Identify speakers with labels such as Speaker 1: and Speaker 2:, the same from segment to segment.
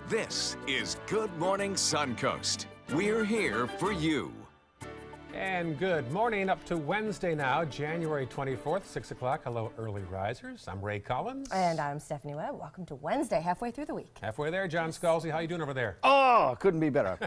Speaker 1: This is Good Morning Suncoast. We're here for you.
Speaker 2: And good morning up to Wednesday now, January 24th, 6 o'clock. Hello, early risers. I'm Ray Collins.
Speaker 3: And I'm Stephanie Webb. Welcome to Wednesday, halfway through the week.
Speaker 2: Halfway there, John Scalzi. How you doing over there?
Speaker 4: Oh, couldn't be better.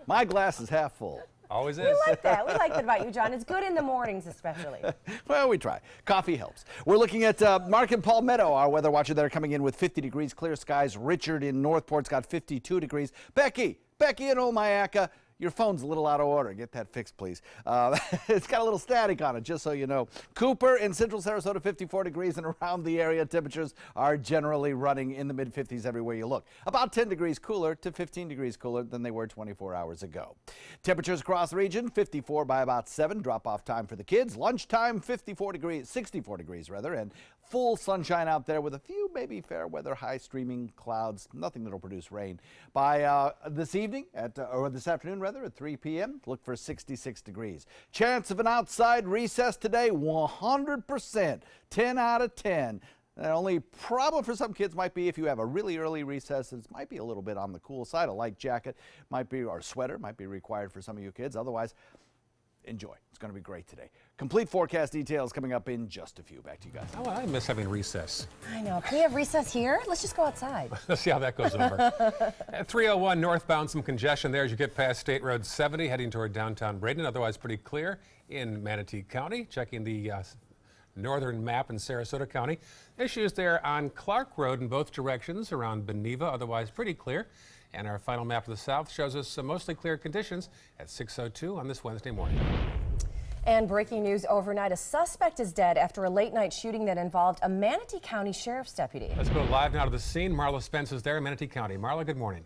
Speaker 4: My glass is half full.
Speaker 2: Always is.
Speaker 3: We like that. We like that about you, John. It's good in the mornings, especially.
Speaker 4: Well, we try. Coffee helps. We're looking at Mark and Palmetto, our weather watcher. They're coming in with 50 degrees, clear skies. Richard in Northport's got 52 degrees. Becky in Omayaka. Your phone's a little out of order. Get that fixed, please. It's got a little static on it, just so you know. Cooper in central Sarasota, 54 degrees, and around the area, temperatures are generally running in the mid-50s everywhere you look. About 10 degrees cooler to 15 degrees cooler than they were 24 hours ago. Temperatures across the region, 54 by about 7. Drop-off time for the kids. Lunchtime, 64 degrees rather, and full sunshine out there with a few maybe fair weather high streaming clouds. Nothing that'll produce rain. By this evening, or this afternoon, at 3 p.m., look for 66 degrees. Chance of an outside recess today, 100%, 10 out of 10. The only problem for some kids might be if you have a really early recess, it might be a little bit on the cool side. A light jacket might be, or sweater might be required for some of you kids. Otherwise, enjoy. It's going to be great today. Complete forecast details coming up in just a few. Back to you guys.
Speaker 2: Oh, I miss having recess.
Speaker 3: I know. Can we have recess here? Let's just go outside.
Speaker 2: Let's see how that goes over. At 301 northbound, some congestion there as you get past State Road 70, heading toward downtown Braden. Otherwise, pretty clear in Manatee County. Checking the northern map in Sarasota County. Issues there on Clark Road in both directions around Beneva. Otherwise, pretty clear. And our final map of the south shows us some mostly clear conditions at 6:02 on this Wednesday morning.
Speaker 3: And breaking news overnight, a suspect is dead after a late-night shooting that involved a Manatee County Sheriff's deputy.
Speaker 2: Let's go live now to the scene. Marla Spence is there in Manatee County. Marla, good morning.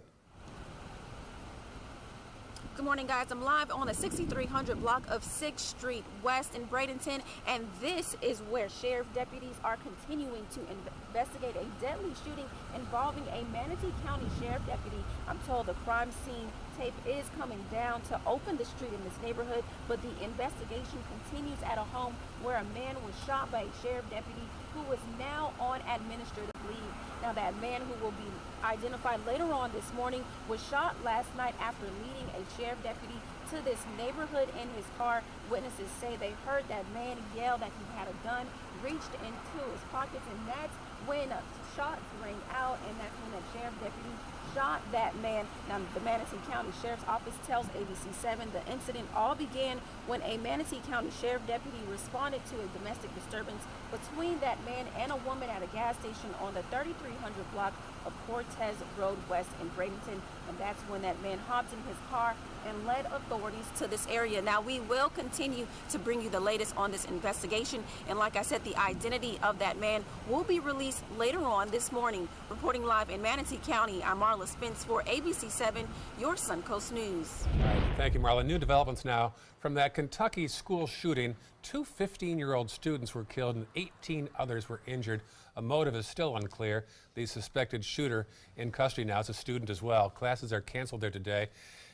Speaker 5: Good morning, guys. I'm live on the 6300 block of 6th Street West in Bradenton, and this is where sheriff deputies are continuing to investigate a deadly shooting involving a Manatee County Sheriff deputy. I'm told the crime scene tape is coming down to open the street in this neighborhood, but the investigation continues at a home where a man was shot by a sheriff deputy who is now on administrative leave. Now, that man, who will be identified later on this morning, was shot last night after leading a sheriff deputy to this neighborhood in his car. Witnesses say they heard that man yell that he had a gun, reached into his pockets, and that's when shots rang out, and that's when a sheriff deputy shot that man. Now, the Manatee County Sheriff's Office tells ABC7 the incident all began when a Manatee County Sheriff deputy responded to a domestic disturbance between that man and a woman at a gas station on the 3300 block of Cortez Road West in Bradenton, and that's when that man hopped in his car and led authorities to this area. Now, we will continue to bring you the latest on this investigation, and like I said, the identity of that man will be released later on this morning. Reporting live in Manatee County, I'm Marla Spence for ABC7, your Suncoast News.
Speaker 2: All right, thank you, Marla. New developments now from that Kentucky school shooting. 2 15-year-old students were killed and 18 others were injured. A motive is still unclear. The suspected shooter in custody now is a student as well. Classes are canceled there today.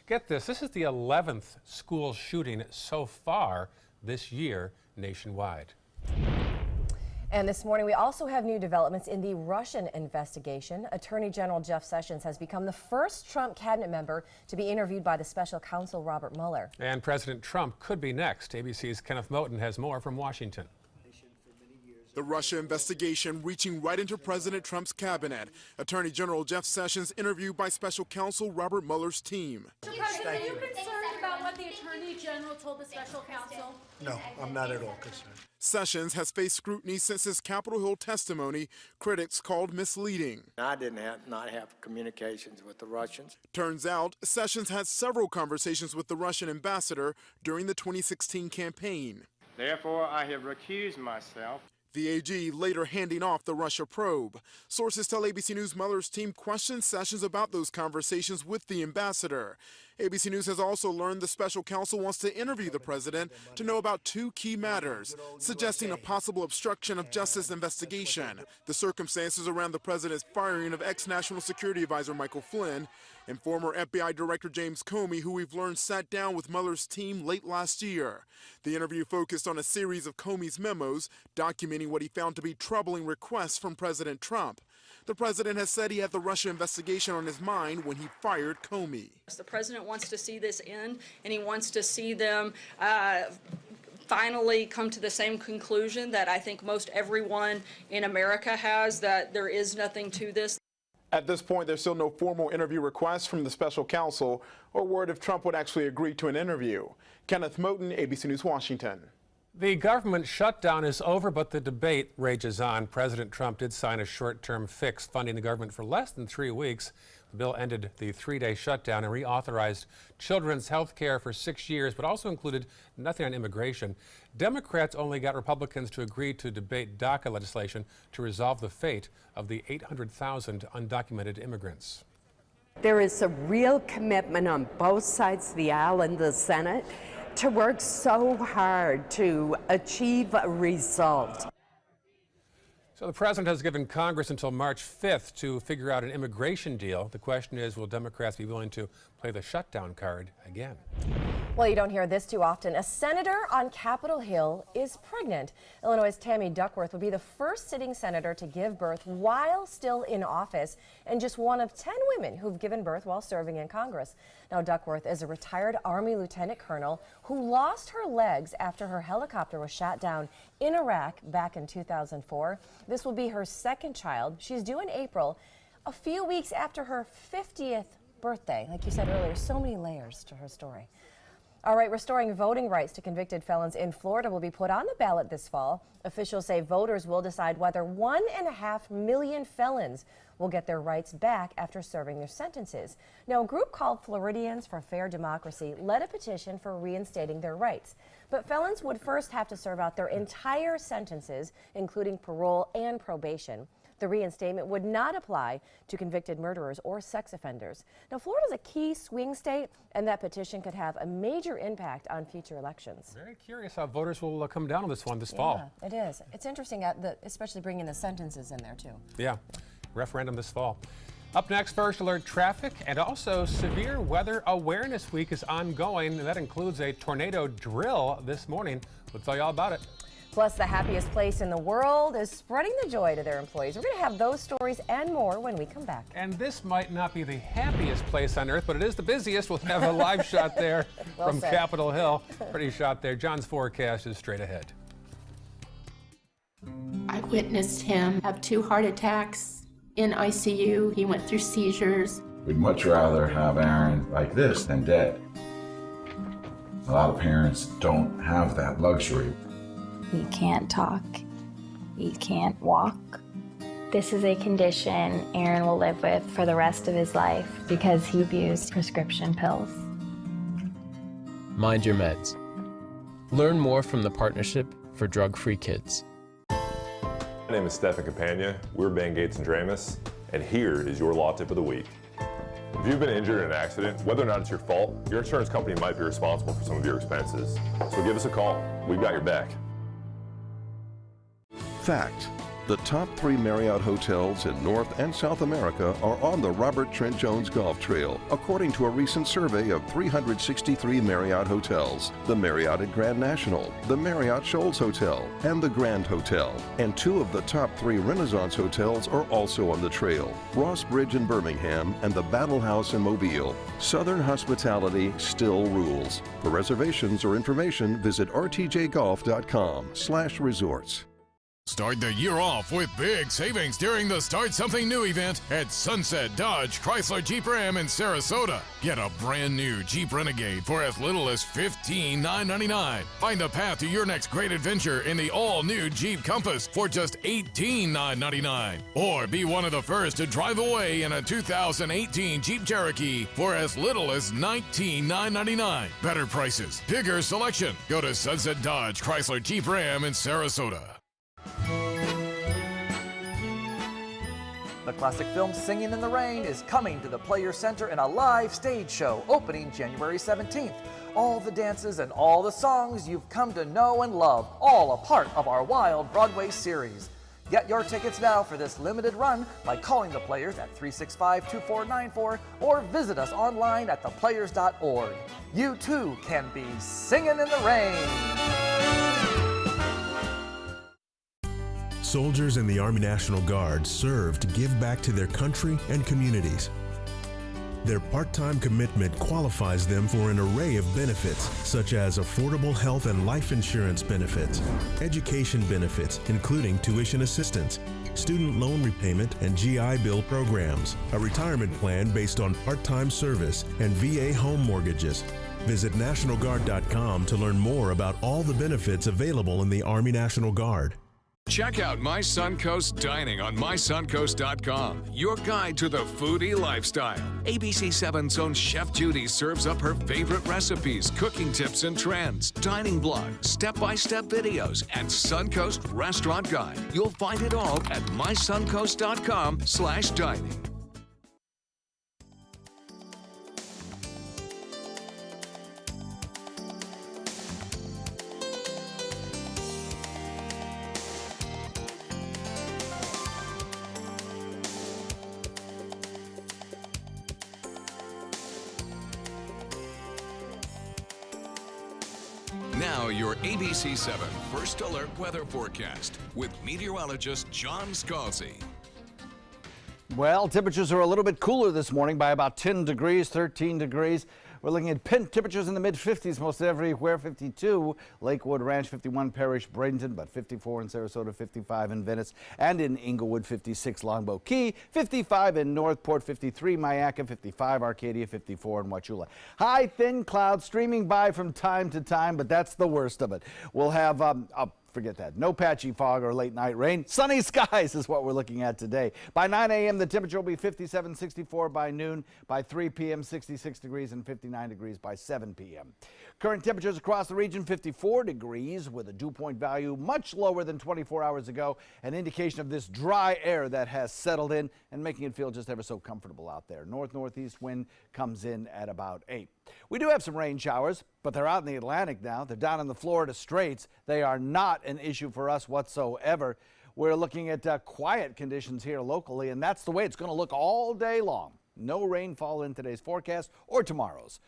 Speaker 2: Get this, this is the 11th school shooting so far this year nationwide.
Speaker 3: And this morning, we also have new developments in the Russian investigation. Attorney General Jeff Sessions has become the first Trump cabinet member to be interviewed by the special counsel Robert Mueller.
Speaker 2: And President Trump could be next. ABC's Kenneth Moten has more from Washington.
Speaker 6: The Russia investigation reaching right into President Trump's cabinet. Attorney General Jeff Sessions interviewed by special counsel Robert Mueller's team.
Speaker 7: Mr. President, are you concerned about what the Attorney General told the special counsel?
Speaker 8: No, I'm not at all concerned.
Speaker 6: Sessions has faced scrutiny since his Capitol Hill testimony critics called misleading.
Speaker 8: I didn't not have communications with the Russians.
Speaker 6: Turns out, Sessions had several conversations with the Russian ambassador during the 2016 campaign.
Speaker 9: Therefore, I have recused myself.
Speaker 6: The AG later handing off the Russia probe. Sources tell ABC News Mueller's team questioned Sessions about those conversations with the ambassador. ABC News has also learned the special counsel wants to interview the president to know about 2 key matters, suggesting a possible obstruction of justice investigation, the circumstances around the president's firing of ex-National Security Advisor Michael Flynn, and former FBI Director James Comey, who we've learned sat down with Mueller's team late last year. The interview focused on a series of Comey's memos documenting what he found to be troubling requests from President Trump. The president has said he had the Russia investigation on his mind when he fired Comey.
Speaker 10: The president wants to see this end, and he wants to see them finally come to the same conclusion that I think most everyone in America has, that there is nothing to this.
Speaker 6: At this point, there's still no formal interview request from the special counsel or word if Trump would actually agree to an interview. Kenneth Moten, ABC News, Washington.
Speaker 2: The government shutdown is over, but the debate rages on. President Trump did sign a short-term fix funding the government for less than 3 weeks. The bill ended the 3-day shutdown and reauthorized children's health care for 6 years, but also included nothing on immigration. Democrats only got Republicans to agree to debate DACA legislation to resolve the fate of the 800,000 undocumented immigrants.
Speaker 11: There is a real commitment on both sides of the aisle in the Senate to work so hard to achieve a result.
Speaker 2: So the president has given Congress until March 5th to figure out an immigration deal. The question is, will Democrats be willing to play the shutdown card again?
Speaker 3: Well, you don't hear this too often. A senator on Capitol Hill is pregnant. Illinois' Tammy Duckworth will be the first sitting senator to give birth while still in office, and just one of 10 women who've given birth while serving in Congress. Now, Duckworth is a retired Army lieutenant colonel who lost her legs after her helicopter was shot down in Iraq back in 2004. This will be her second child. She's due in April, a few weeks after her 50th birthday. Like you said earlier, so many layers to her story. All right, restoring voting rights to convicted felons in Florida will be put on the ballot this fall. Officials say voters will decide whether 1.5 million felons will get their rights back after serving their sentences. Now, a group called Floridians for Fair Democracy led a petition for reinstating their rights. But felons would first have to serve out their entire sentences, including parole and probation. The reinstatement would not apply to convicted murderers or sex offenders. Now, Florida is a key swing state, and that petition could have a major impact on future elections.
Speaker 2: Very curious how voters will come down on this one this fall.
Speaker 3: Yeah, it is. It's interesting, especially bringing the sentences in there, too.
Speaker 2: Yeah, referendum this fall. Up next, First Alert traffic, and also Severe Weather Awareness Week is ongoing, and that includes a tornado drill this morning. We'll tell you all about it.
Speaker 3: Plus, the happiest place in the world is spreading the joy to their employees. We're going to have those stories and more when we come back.
Speaker 2: And this might not be the happiest place on earth, but it is the busiest. We'll have a live shot there
Speaker 3: Well
Speaker 2: from
Speaker 3: said.
Speaker 2: Capitol Hill. Pretty shot there. John's forecast is straight ahead.
Speaker 12: I witnessed him have 2 heart attacks in ICU. He went through seizures.
Speaker 13: We'd much rather have Aaron like this than dead. A lot of parents don't have that luxury.
Speaker 14: He can't talk. He can't walk. This is a condition Aaron will live with for the rest of his life because he abused prescription pills.
Speaker 15: Mind your meds. Learn more from the Partnership for Drug-Free Kids.
Speaker 16: My name is Stefan Campagna. We're Ben Gates and Dramus, and here is your law tip of the week. If you've been injured in an accident, whether or not it's your fault, your insurance company might be responsible for some of your expenses. So give us a call. We've got your back.
Speaker 17: Fact: the top 3 Marriott hotels in North and South America are on the Robert Trent Jones Golf Trail, according to a recent survey of 363 Marriott hotels. The Marriott at Grand National, the Marriott Shoals Hotel, and the Grand Hotel. And 2 of the top 3 Renaissance hotels are also on the trail: Ross Bridge in Birmingham and the Battle House in Mobile. Southern hospitality still rules. For reservations or information, visit rtjgolf.com/resorts.
Speaker 18: Start the year off with big savings during the Start Something New event at Sunset Dodge Chrysler Jeep Ram in Sarasota. Get a brand new Jeep Renegade for as little as $15,999. Find the path to your next great adventure in the all-new Jeep Compass for just $18,999. Or be one of the first to drive away in a 2018 Jeep Cherokee for as little as $19,999. Better prices, bigger selection. Go to Sunset Dodge Chrysler Jeep Ram in Sarasota.
Speaker 19: The classic film Singing in the Rain is coming to the Players Center in a live stage show opening January 17th. All the dances and all the songs you've come to know and love, all a part of our wild Broadway series. Get your tickets now for this limited run by calling the Players at 365-2494 or visit us online at theplayers.org. You too can be singing in the rain.
Speaker 20: Soldiers in the Army National Guard serve to give back to their country and communities. Their part-time commitment qualifies them for an array of benefits, such as affordable health and life insurance benefits, education benefits, including tuition assistance, student loan repayment, and GI Bill programs, a retirement plan based on part-time service, and VA home mortgages. Visit NationalGuard.com to learn more about all the benefits available in the Army National Guard.
Speaker 1: Check out My Suncoast Dining on MySuncoast.com, your guide to the foodie lifestyle. ABC7's own Chef Judy serves up her favorite recipes, cooking tips and trends, dining blogs, step-by-step videos, and Suncoast Restaurant Guide. You'll find it all at MySuncoast.com/dining. Now, your ABC7 First Alert weather forecast with meteorologist John Scalzi.
Speaker 4: Well, temperatures are a little bit cooler this morning by about 10 degrees, 13 degrees. We're looking at temperatures in the mid-50s most everywhere, 52. Lakewood Ranch, 51. Parrish, Bradenton, but 54 in Sarasota, 55 in Venice, and in Inglewood, 56. Longboat Key, 55 in Northport, 53. Myakka, 55. Arcadia, 54 in Wauchula. High, thin clouds streaming by from time to time, but that's the worst of it. We'll have forget that. No patchy fog or late night rain. Sunny skies is what we're looking at today. By 9 a.m., the temperature will be 57, 64 by noon. By 3 p.m., 66 degrees and 59 degrees by 7 p.m. Current temperatures across the region, 54 degrees with a dew point value much lower than 24 hours ago. An indication of this dry air that has settled in and making it feel just ever so comfortable out there. North-northeast wind comes in at about 8. We do have some rain showers, but they're out in the Atlantic now. They're down in the Florida Straits. They are not an issue for us whatsoever. We're looking at quiet conditions here locally, and that's the way it's going to look all day long. No rainfall in today's forecast or tomorrow's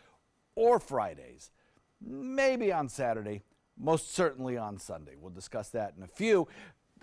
Speaker 4: or Friday's. Maybe on Saturday, most certainly on Sunday. We'll discuss that in a few.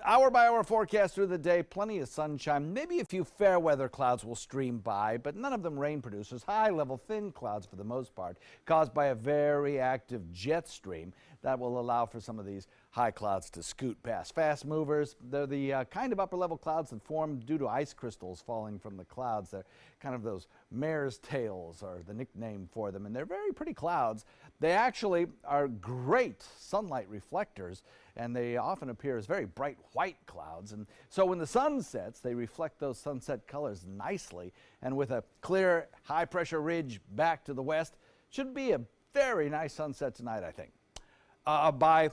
Speaker 4: Hour-by-hour forecast through the day, plenty of sunshine. Maybe a few fair weather clouds will stream by, but none of them rain producers. High-level thin clouds for the most part, caused by a very active jet stream that will allow for some of these high clouds to scoot past. Fast movers, they're the kind of upper-level clouds that form due to ice crystals falling from the clouds. They're kind of those mare's tails are the nickname for them, and they're very pretty clouds. They actually are great sunlight reflectors, and they often appear as very bright white clouds. And so when the sun sets, they reflect those sunset colors nicely. And with a clear high-pressure ridge back to the west, should be a very nice sunset tonight, I think. By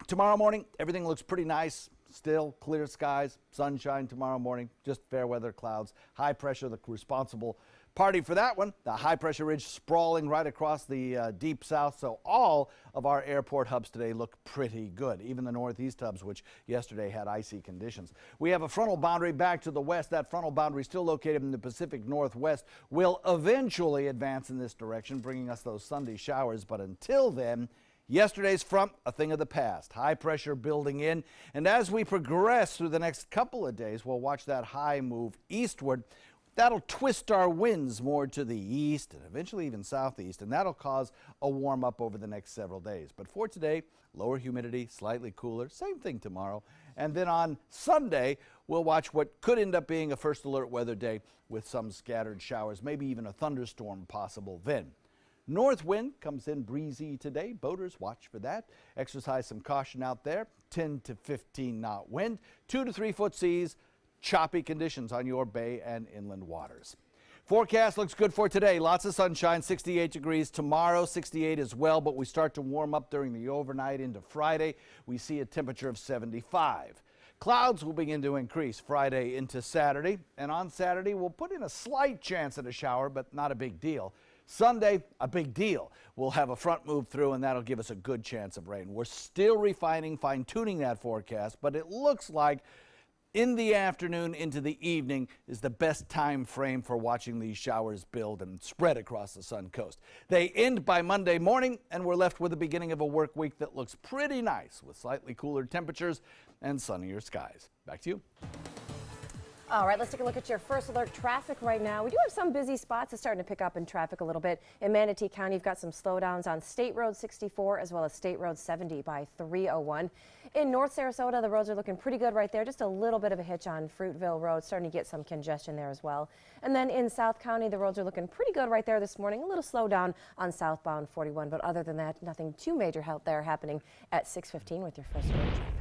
Speaker 4: tomorrow morning, everything looks pretty nice. Still clear skies, sunshine tomorrow morning, just fair weather clouds. High pressure, the responsible party for that one. The high pressure ridge sprawling right across the deep south, so all of our airport hubs today look pretty good, even the northeast hubs, which yesterday had icy conditions. We have a frontal boundary back to the west. That frontal boundary, still located in the Pacific Northwest, will eventually advance in this direction, bringing us those Sunday showers. But until then, yesterday's front, a thing of the past. High pressure building in, and as we progress through the next couple of days, we'll watch that high move eastward. That'll twist our winds more to the east and eventually even southeast, and that'll cause a warm up over the next several days. But for today, lower humidity, slightly cooler, same thing tomorrow. And then on Sunday, we'll watch what could end up being a first alert weather day with some scattered showers, maybe even a thunderstorm possible then. North wind comes in breezy today. Boaters, watch for that. Exercise some caution out there. 10 to 15 knot wind, 2 to 3 foot seas. Choppy conditions on your bay and inland waters. Forecast looks good for today. Lots of sunshine, 68 degrees. Tomorrow, 68 as well, but we start to warm up during the overnight into Friday. We see a temperature of 75. Clouds will begin to increase Friday into Saturday, and on Saturday, we'll put in a slight chance at a shower, but not a big deal. Sunday, a big deal. We'll have a front move through, and that'll give us a good chance of rain. We're still refining, fine-tuning that forecast, but it looks like in the afternoon into the evening is the best time frame for watching these showers build and spread across the Suncoast. They end by Monday morning, and we're left with the beginning of a work week that looks pretty nice with slightly cooler temperatures and sunnier skies. Back to you.
Speaker 3: All right, let's take a look at your first alert traffic right now. We do have some busy spots. It's starting to pick up in traffic a little bit. In Manatee County, you've got some slowdowns on State Road 64 as well as State Road 70 by 301. In North Sarasota, the roads are looking pretty good right there. Just a little bit of a hitch on Fruitville Road, starting to get some congestion there as well. And then in South County, the roads are looking pretty good right there this morning. A little slowdown on southbound 41, but other than that, nothing too major out there happening at 6:15 with your first alert traffic.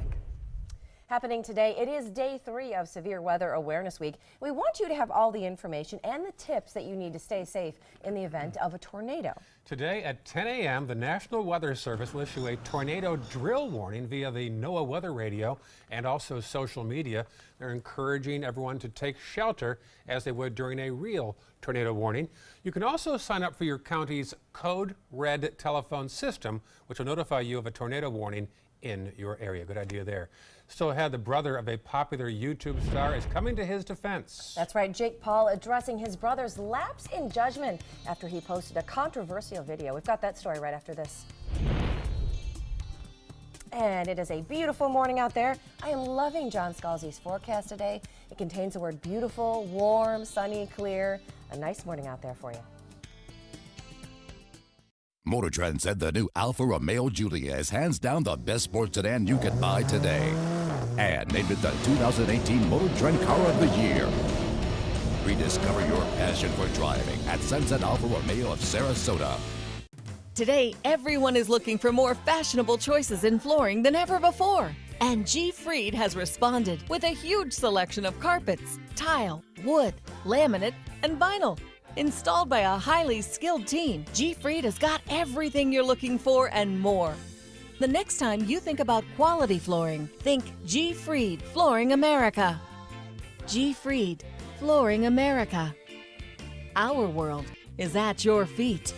Speaker 3: Happening today, it is day 3 of Severe Weather Awareness Week. We want you to have all the information and the tips that you need to stay safe in the event of a tornado.
Speaker 2: Today at 10 a.m., the National Weather Service will issue a tornado drill warning via the NOAA weather radio and also social media. They're encouraging everyone to take shelter as they would during a real tornado warning. You can also sign up for your county's Code Red telephone system, which will notify you of a tornado warning in your area. Good idea there. Still ahead, the brother of a popular YouTube star is coming to his defense.
Speaker 3: That's right, Jake Paul addressing his brother's lapse in judgment after he posted a controversial video. We've got that story right after this. And it is a beautiful morning out there. I am loving John Scalzi's forecast today. It contains the word beautiful, warm, sunny, clear. A nice morning out there for you.
Speaker 21: Motor Trend said the new Alfa Romeo Giulia is hands down the best sports sedan you can buy today. And named it the 2018 Motor Trend Car of the Year. Rediscover your passion for driving at Sunset Alfa Romeo of Sarasota.
Speaker 22: Today, everyone is looking for more fashionable choices in flooring than ever before. And G. Fried has responded with a huge selection of carpets, tile, wood, laminate, and vinyl. Installed by a highly skilled team, G. Fried has got everything you're looking for and more. The next time you think about quality flooring, think G. Fried Flooring America. G. Fried Flooring America. Our world is at your feet.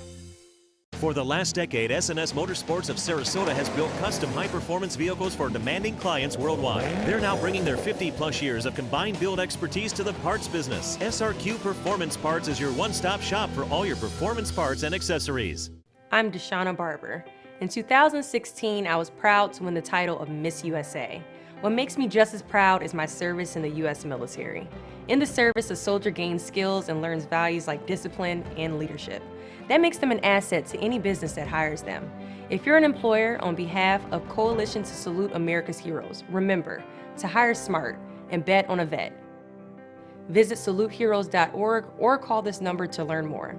Speaker 23: For the last decade, S&S Motorsports of Sarasota has built custom high-performance vehicles for demanding clients worldwide. They're now bringing their 50-plus years of combined build expertise to the parts business. SRQ Performance Parts is your one-stop shop for all your performance parts and accessories.
Speaker 24: I'm Deshauna Barber. In 2016, I was proud to win the title of Miss USA. What makes me just as proud is my service in the U.S. military. In the service, a soldier gains skills and learns values like discipline and leadership. That makes them an asset to any business that hires them. If you're an employer, on behalf of Coalition to Salute America's Heroes, remember to hire smart and bet on a vet. Visit saluteheroes.org or call this number to learn more.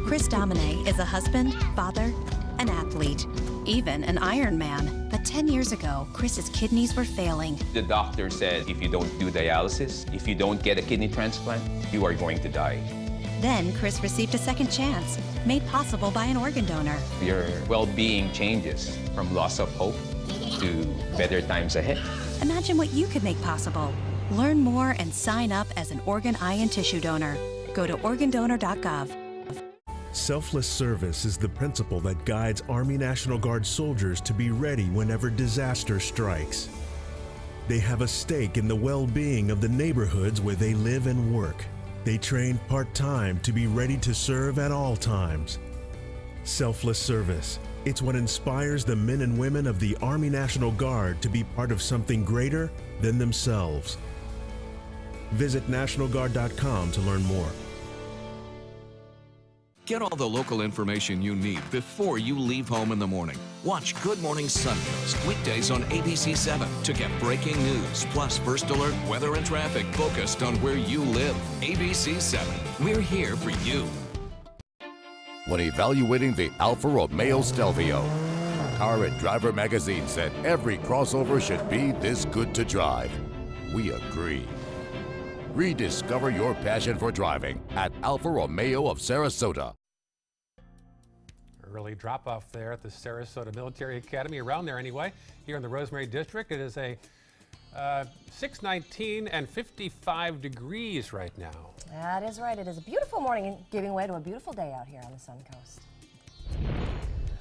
Speaker 25: Chris Domine is a husband, father, an athlete, even an Ironman. But 10 years ago, Chris's kidneys were failing.
Speaker 26: The doctor said if you don't do dialysis, if you don't get a kidney transplant, you are going to die.
Speaker 25: Then Chris received a second chance, made possible by an organ donor.
Speaker 26: Your well-being changes from loss of hope to better times ahead.
Speaker 25: Imagine what you could make possible. Learn more and sign up as an organ, eye, and tissue donor. Go to organdonor.gov.
Speaker 20: Selfless service is the principle that guides Army National Guard soldiers to be ready whenever disaster strikes. They have a stake in the well-being of the neighborhoods where they live and work. They train part-time to be ready to serve at all times. Selfless service. It's what inspires the men and women of the Army National Guard to be part of something greater than themselves. Visit NationalGuard.com to learn more.
Speaker 1: Get all the local information you need before you leave home in the morning. Watch Good Morning Suncoast weekdays on ABC 7 to get breaking news, plus first alert weather and traffic focused on where you live. ABC 7, we're here for you.
Speaker 21: When evaluating the Alfa Romeo Stelvio, Car and Driver magazine said every crossover should be this good to drive. We agree. Rediscover your passion for driving at Alfa Romeo of Sarasota.
Speaker 2: Early drop-off there at the Sarasota Military Academy, around there anyway. Here in the Rosemary District, it is a 6:19 and 55 degrees right now.
Speaker 3: That is right. It is a beautiful morning, giving way to a beautiful day out here on the Suncoast.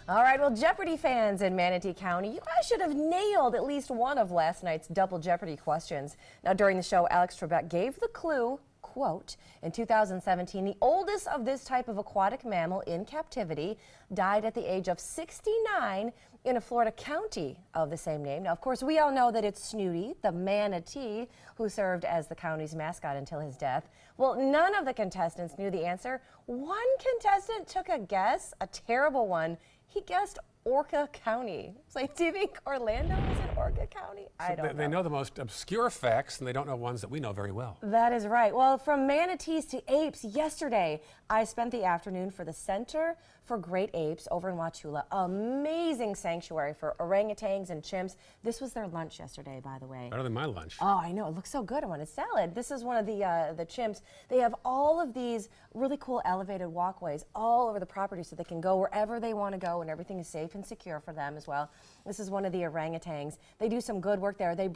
Speaker 3: All right, well, Jeopardy fans in Manatee County, you guys should have nailed at least one of last night's double Jeopardy questions. Now, during the show, Alex Trebek gave the clue, quote, in 2017, the oldest of this type of aquatic mammal in captivity died at the age of 69 in a Florida county of the same name. Now, of course, we all know that it's Snooty, the manatee, who served as the county's mascot until his death. Well, none of the contestants knew the answer. One contestant took a guess, a terrible one. He guessed Orca County. It's like, do you think Orlando is in Orca County? I don't know.
Speaker 2: They know the most obscure facts, and they don't know ones that we know very well.
Speaker 3: That is right. Well, from manatees to apes, yesterday I spent the afternoon for the Center for Great Apes over in Wauchula. Amazing sanctuary for orangutans and chimps. This was their lunch yesterday, by the way.
Speaker 2: Better than my lunch.
Speaker 3: Oh, I know. It looks so good. I want a salad. This is one of the chimps. They have all of these really cool elevated walkways all over the property so they can go wherever they want to go, and everything is safe and secure for them as well. This is one of the orangutans. They do some good work there. They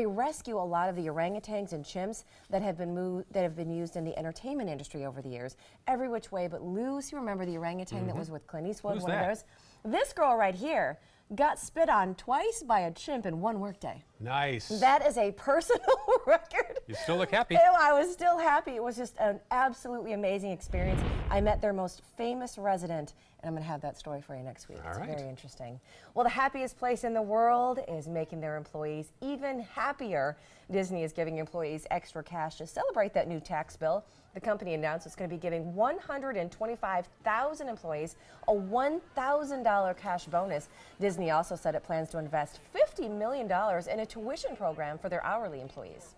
Speaker 3: rescue a lot of the orangutans and chimps that have been used in the entertainment industry over the years. Every which way but loose. You remember the orangutan that was with Clint Eastwood?
Speaker 2: Who's
Speaker 3: one
Speaker 2: that?
Speaker 3: of those. This girl right here got spit on twice by a chimp in one workday.
Speaker 2: Nice.
Speaker 3: That is a personal record.
Speaker 2: You still look happy.
Speaker 3: I was still happy. It was just an absolutely amazing experience. I met their most famous resident, and I'm going to have that story for you next week.
Speaker 2: All
Speaker 3: it's
Speaker 2: right.
Speaker 3: very interesting. Well, the happiest place in the world is making their employees even happier. Disney is giving employees extra cash to celebrate that new tax bill. The company announced it's going to be giving 125,000 employees a $1,000 cash bonus. Disney also said it plans to invest $50 million in a tuition program for their hourly employees.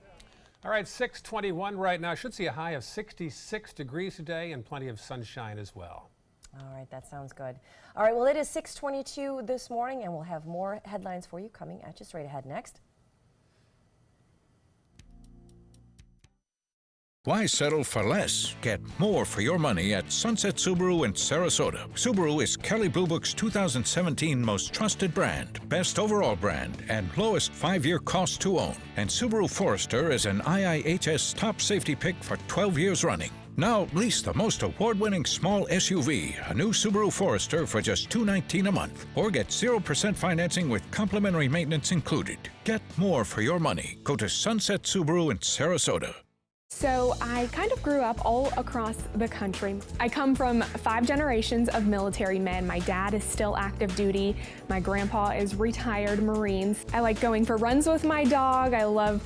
Speaker 2: All right, 6:21 right now. Should see a high of 66 degrees today and plenty of sunshine as well.
Speaker 3: All right, that sounds good. All right, well, it is 6:22 this morning, and we'll have more headlines for you coming at you straight ahead next.
Speaker 5: Why settle for less? Get more for your money at Sunset Subaru in Sarasota. Subaru is Kelley Blue Book's 2017 most trusted brand, best overall brand, and lowest 5-year cost to own. And Subaru Forester is an IIHS top safety pick for 12 years running. Now lease the most award-winning small SUV, a new Subaru Forester, for just $219 a month. Or get 0% financing with complimentary maintenance included. Get more for your money. Go to Sunset Subaru in Sarasota.
Speaker 6: So I kind of grew up all across the country. I come from 5 generations of military men. My dad is still active duty. My grandpa is retired Marines. I like going for runs with my dog. I love,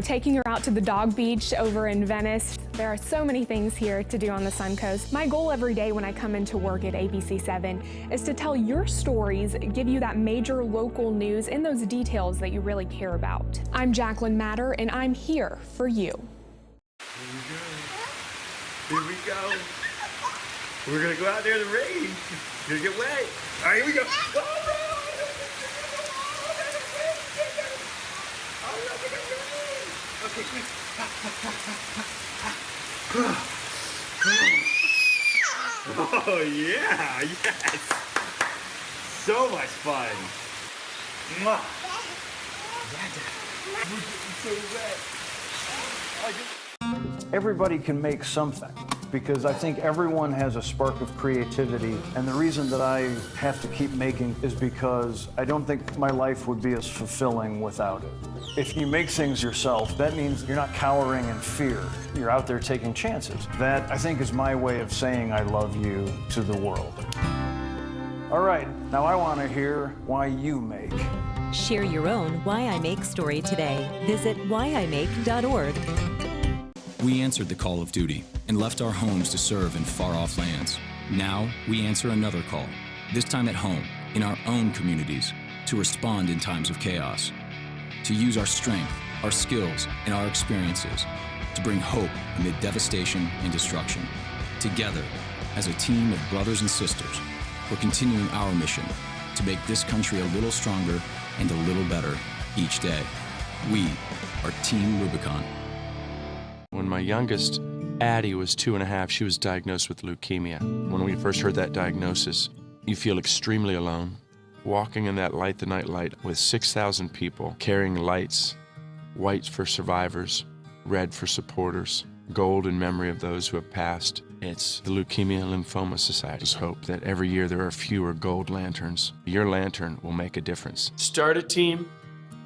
Speaker 6: taking her out to the dog beach over in Venice. There are so many things here to do on the Suncoast. My goal every day when I come into work at ABC7 is to tell your stories, give you that major local news and those details that you really care about. I'm Jacqueline Matter, and I'm here for you.
Speaker 7: Here we go. We're gonna go out there in the rain. You're gonna get wet. All right, here we go. Okay, quick. Oh yeah, yes. So much fun. Mwah. We're getting so wet.
Speaker 8: Everybody can make something, because I think everyone has a spark of creativity, and the reason that I have to keep making is because I don't think my life would be as fulfilling without it. If you make things yourself, that means you're not cowering in fear. You're out there taking chances. That, I think, is my way of saying I love you to the world. All right, now I want to hear why you make.
Speaker 9: Share your own Why I Make story today. Visit whyimake.org.
Speaker 10: We answered the call of duty and left our homes to serve in far-off lands. Now we answer another call, this time at home, in our own communities, to respond in times of chaos, to use our strength, our skills, and our experiences to bring hope amid devastation and destruction. Together, as a team of brothers and sisters, we're continuing our mission to make this country a little stronger and a little better each day. We are Team Rubicon.
Speaker 15: When my youngest, Addie, was 2.5, she was diagnosed with leukemia. When we first heard that diagnosis, you feel extremely alone. Walking in that Light the Night light with 6,000 people carrying lights, white for survivors, red for supporters, gold in memory of those who have passed. It's the Leukemia and Lymphoma Society's hope that every year there are fewer gold lanterns. Your lantern will make a difference.
Speaker 11: Start a team,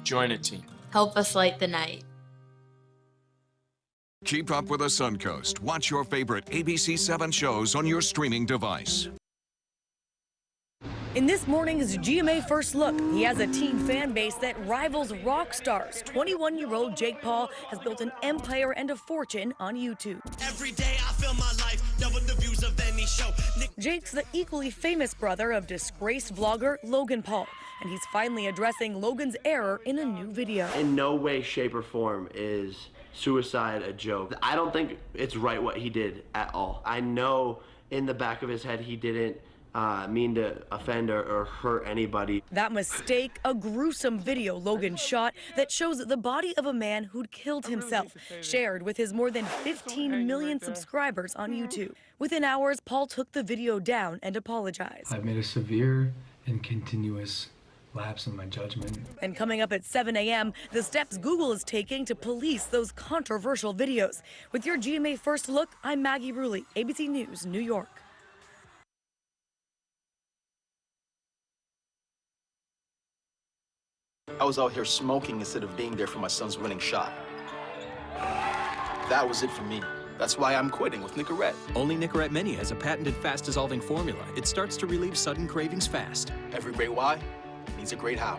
Speaker 11: join a team.
Speaker 12: Help us light the night.
Speaker 1: Keep up with the Suncoast. Watch your favorite ABC 7 shows on your streaming device.
Speaker 13: In this morning's GMA First Look, he has a teen fan base that rivals rock stars. 21-year-old Jake Paul has built an empire and a fortune on YouTube.
Speaker 14: Every day I feel my life, double the views of any show.
Speaker 13: Jake's the equally famous brother of disgraced vlogger Logan Paul, and he's finally addressing Logan's error in a new video.
Speaker 16: In no way, shape, or form is suicide a joke. I don't think it's right what he did at all. I know in the back of his head he didn't mean to offend or hurt anybody.
Speaker 13: That mistake, a gruesome video Logan shot that shows the body of a man who'd killed himself, shared with his more than 15 million subscribers on YouTube. Within hours, Paul took the video down and apologized.
Speaker 17: I've made a severe and continuous lapse in my judgment.
Speaker 13: And coming up at 7 a.m., the steps Google is taking to police those controversial videos. With your GMA First Look, I'm Maggie Rulli, ABC News, New York.
Speaker 27: I was out here smoking instead of being there for my son's winning shot. That was it for me. That's why I'm quitting with Nicorette.
Speaker 28: Only Nicorette Mini has a patented fast-dissolving formula. It starts to relieve sudden cravings fast.
Speaker 27: Every great why needs a great how.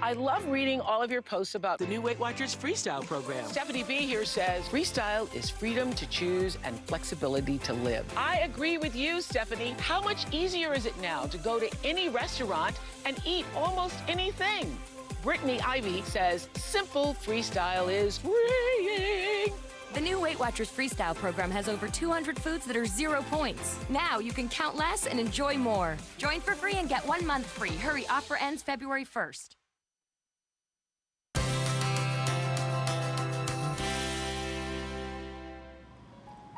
Speaker 29: I love reading all of your posts about the new Weight Watchers Freestyle program. Stephanie B here says, freestyle is freedom to choose and flexibility to live. I agree with you, Stephanie. How much easier is it now to go to any restaurant and eat almost anything? Brittany Ivy says, simple freestyle is freeing.
Speaker 30: The new Weight Watchers Freestyle program has over 200 foods that are 0 points. Now you can count less and enjoy more. Join for free and get 1 month free. Hurry, offer ends February 1st.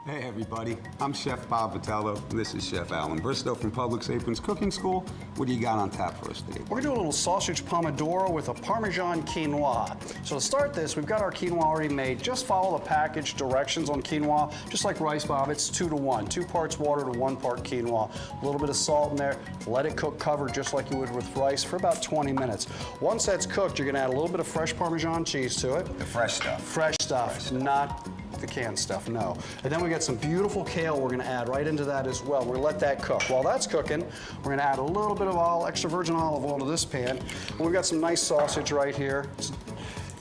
Speaker 31: Hey everybody, I'm Chef Bob Vitello. This is Chef Alan Bristow from Publix Apron's Cooking School. What do you got on tap for us today?
Speaker 32: We're gonna do a little sausage pomodoro with a Parmesan quinoa. So to start this, we've got our quinoa already made. Just follow the package directions on quinoa, just like rice, Bob. It's 2 to 1, 2 parts water to 1 part quinoa. A little bit of salt in there. Let it cook covered just like you would with rice for about 20 minutes. Once that's cooked, you're gonna add a little bit of fresh Parmesan cheese to it.
Speaker 31: The fresh stuff.
Speaker 32: Fresh stuff, not the canned stuff, no. And then we got some beautiful kale we're gonna add right into that as well. We're gonna let that cook. While that's cooking, we're gonna add a little bit of extra virgin olive oil to this pan. And we've got some nice sausage right here.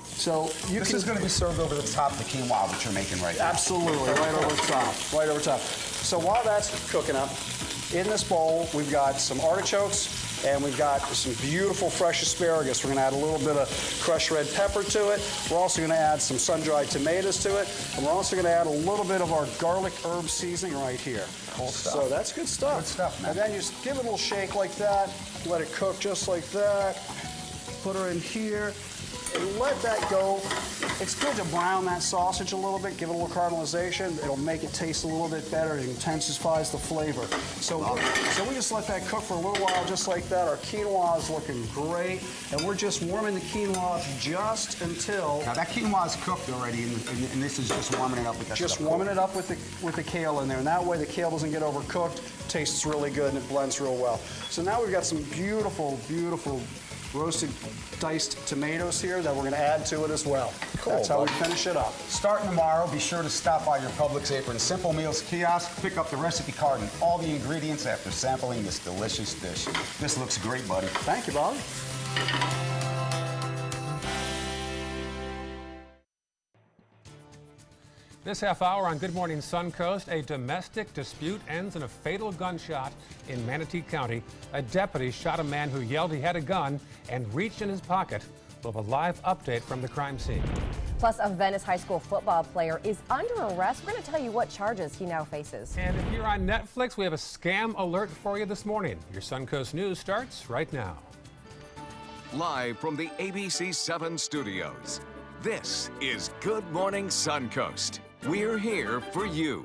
Speaker 32: So
Speaker 31: this is going to be served over the top of the quinoa that you're making right now.
Speaker 32: Absolutely, right over top, right over top. So while that's cooking up, in this bowl, we've got some artichokes, and we've got some beautiful fresh asparagus. We're gonna add a little bit of crushed red pepper to it. We're also gonna add some sun-dried tomatoes to it. And we're also gonna add a little bit of our garlic herb seasoning right here.
Speaker 31: Cool stuff.
Speaker 32: So that's good stuff.
Speaker 31: Good stuff, man.
Speaker 32: And then you just give it a little shake like that. Let it cook just like that. Put her in here. And let that go. It's good to brown that sausage a little bit, give it a little caramelization. It'll make it taste a little bit better. It intensifies the flavor. So we just let that cook for a little while just like that. Our quinoa is looking great. And we're just warming the quinoa just until...
Speaker 31: Now that quinoa is cooked already, and this is just warming it up with that
Speaker 32: Just
Speaker 31: stuff.
Speaker 32: warming it up with the kale in there. And that way the kale doesn't get overcooked, tastes really good, and it blends real well. So now we've got some beautiful, beautiful roasted diced tomatoes here that we're going to add to it as well.
Speaker 31: Cool,
Speaker 32: that's how we finish it up.
Speaker 31: Starting tomorrow, be sure to stop by your Publix Apron Simple Meals kiosk, pick up the recipe card and all the ingredients after sampling this delicious dish. This looks great, buddy.
Speaker 32: Thank you, Bob.
Speaker 2: This half hour on Good Morning Suncoast, a domestic dispute ends in a fatal gunshot in Manatee County. A deputy shot a man who yelled he had a gun and reached in his pocket. We'll have a live update from the crime scene.
Speaker 3: Plus, a Venice High School football player is under arrest. We're going to tell you what charges he now faces.
Speaker 2: And if you're on Netflix, we have a scam alert for you this morning. Your Suncoast News starts right now.
Speaker 1: Live from the ABC 7 studios, this is Good Morning Suncoast. We're here for you.